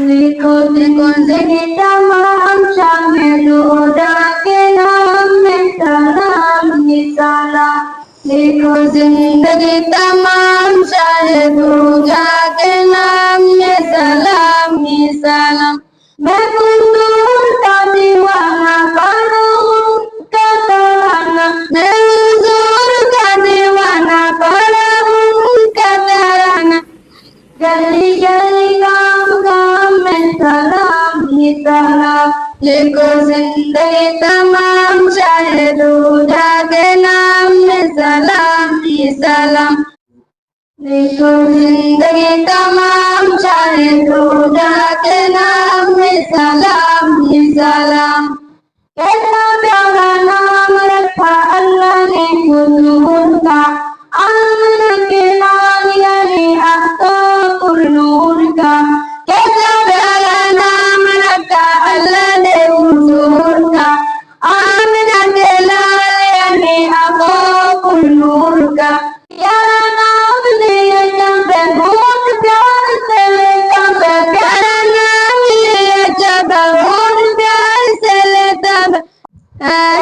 लिखो लिखो जिंदगी तमाम शामिल खुदा के नाम में सलाम ही सलाम। लिखो जिंदगी तमाम शाहिद खुदा के नाम में सलाम ही सलाम। मैं हुजूर का दीवाना करूँ का तराना, मैं हुजूर का दीवाना करूँ का तराना। गली गली गाम गाम में सलाम ही सलाम। लिखो जिंदगी तमाम शाहिद खुदा के नाम में सलाम ही सलाम। लिखो जिंदगी तमाम शाहिद खुदा के नाम में सलाम ही सलाम। कैसा प्यारा नाम रखा अल्लाह ने हुजूर का, आमना के नाम यानी आफ़ताबुल नूर का। कैसा प्यारा नाम रखा अल्लाह ने हुजूर का, आमना के लाल यानी आफ़ताबुल नूर का। प्यारा नाम लिए जब बहुत प्यार से लेता है, प्यारा नाम लिए जब बहुत प्यार से लेता है,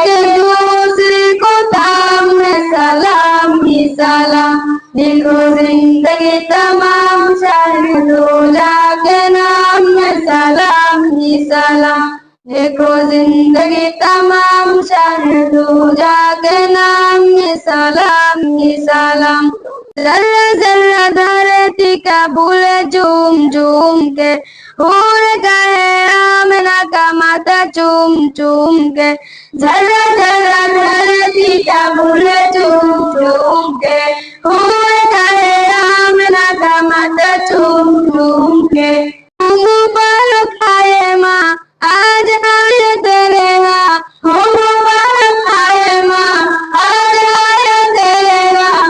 एक दूसरे को ताम में सलाम ही सलाम। लिखो जिंदगी तमाम शाहिद खुदा के नाम में सलाम ही सलाम। लिखो जिंदगी तमाम शाहिद खुदा के नाम में सलाम ही सलाम। जर्रा जर्रा धरती का भूले झूम झूम के, हूर गए आमना का माथा चूम चूम के। जर्रा जर्रा धरती का भूले झूम झूम के, हूर गए आमना का माथा चूम चूम के। मुबारक आए माँ आज आए तेरे यहाँ, हो मुबारक आए माँ आज आए तेरे यहाँ।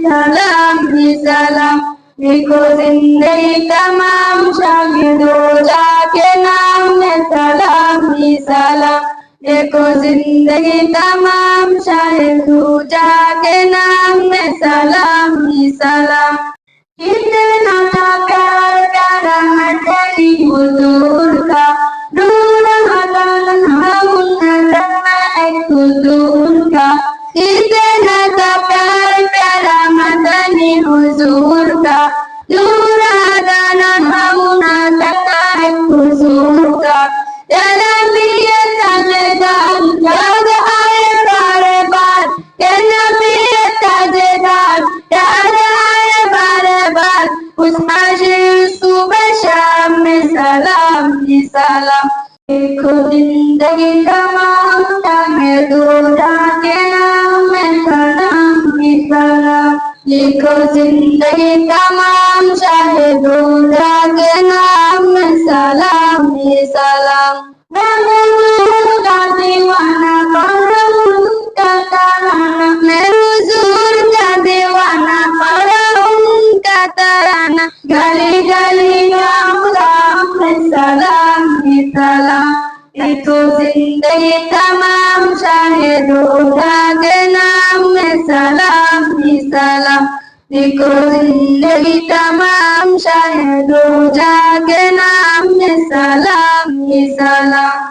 सलाम ही सलाम। लिखो जिंदगी तमाम शाहिद खुदा के नाम में सलाम ही सलाम। लिखो जिंदगी तमाम शाहिद खुदा के नाम में सलाम ही सलाम। कितना था प्यार प्यारा है तेरी हुजूर का, नूर हसन एक हुजूर का। कितना था प्यार प्यारा मदनी हुजूर का, नूर हसन एक हुजूर का। तेरा पिए ताजेदार याद आए बारे बार, तेरा पिए ताजेदार याद आए बारे बार। उस आशिक सुबह शाम में सलाम ही सलाम। लिखो जिंदगी तमाम शाहिद खुदा के नाम में सलाम ही सलाम। लिखो जिंदगी तमाम शाहिद खुदा के नाम में सलाम ही सलाम। मैं हुजूर का दीवाना करूँ का तराना, मैं हुजूर का दीवाना करूँ का तराना। गली गली गाम गाम में सलाम ही सलाम। लिखो जिंदगी तमाम शाहिद खुदा के नाम में सलाम ही सलाम। लिखो जिंदगी तमाम शाहिद खुदा के नाम में सलाम ही सलाम।